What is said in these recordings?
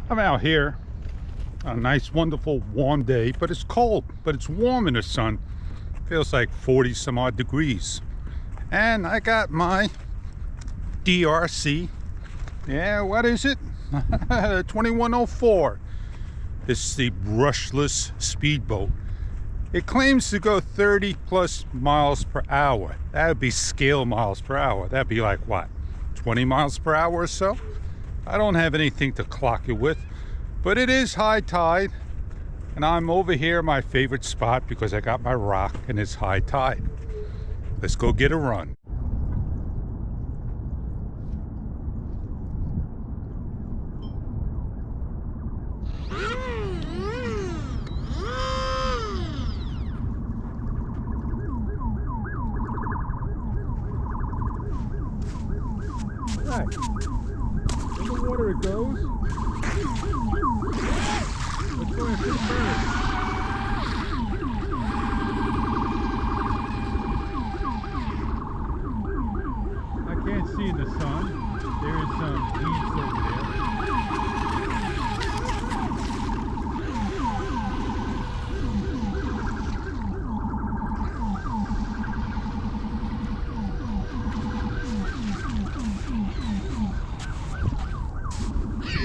I'm out here on a nice, wonderful, warm day, but it's cold, but it's warm in the sun. Feels like 40 some odd degrees. And I got my DRC. Yeah, what is it? 2104. This is the brushless speedboat. It claims to go 30 plus miles per hour. That would be scale miles per hour. That'd be like what, 20 miles per hour or so? I don't have anything to clock it with, but it is high tide, and I'm over here, my favorite spot, because I got my rock and it's high tide. Let's go get a run. Right. In the water it goes. Let's go after the bird. I can't see in the sun. There is some weeds over there.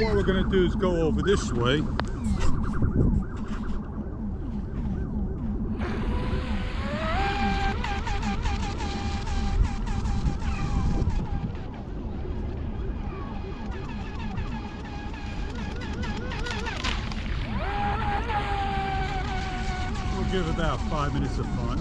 What we're going to do is go over this way. We'll give about 5 minutes of fun.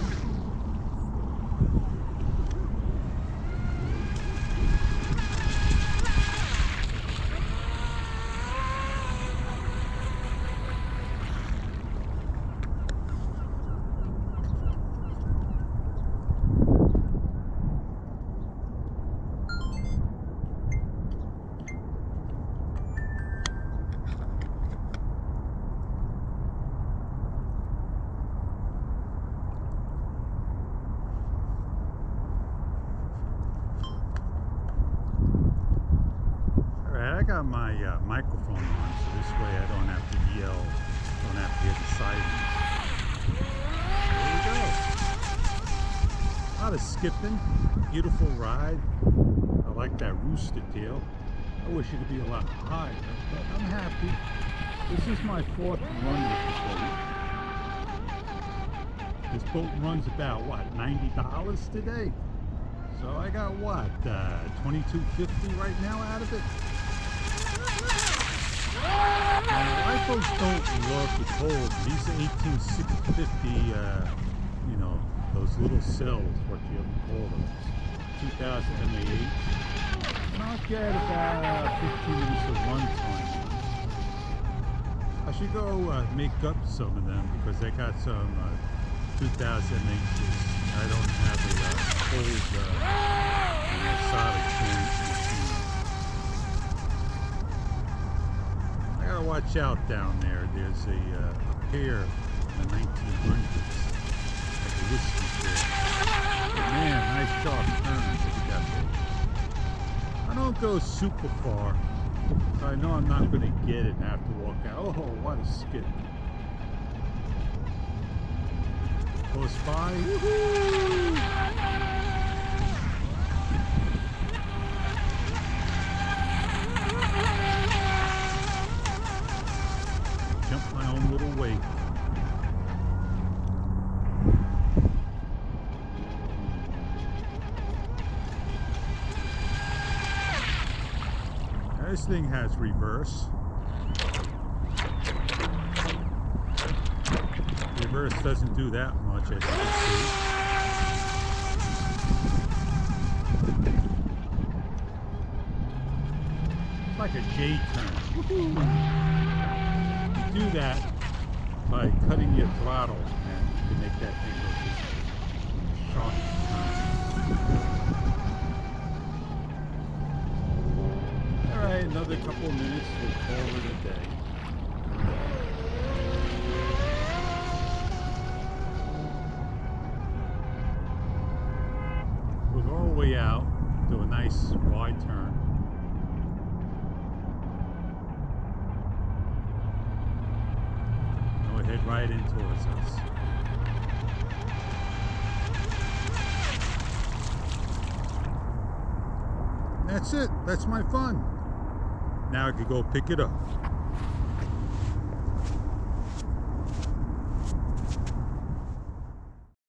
I got my microphone on, so this way I don't have to yell, don't have to hear the sirens. There we go. A lot of skipping, beautiful ride. I like that rooster tail. I wish it could be a lot higher, but I'm happy. This is my 4th run with the boat. This boat runs about, what, $90 today? So I got, what, $22.50 right now out of it? My boats don't love the cold. These are 18650, you know, those little cells, what you call them, 2000 mAh. And I'll get about 15 minutes of run time. I should go make up some of them because I got some 2000 mAhs. I don't have a old solid machine. Watch out down there. There's a pair in the 1900s, like a whiskey pair. But man, nice sharp turns that you got there. I don't go super far, so I know I'm not going to get it and have to walk out. Oh, what a skip. Close by. Woohoo! Jump my own little wake. Now this thing has reverse. Reverse doesn't do that much, as you can see. It's like a J-turn. Do that by cutting your throttle, and you can make that thing go just sharp. Alright, another couple of minutes, we'll call it a day. We'll go all the way out, do a nice wide turn. right in towards us. That's it. That's my fun. Now I could go pick it up.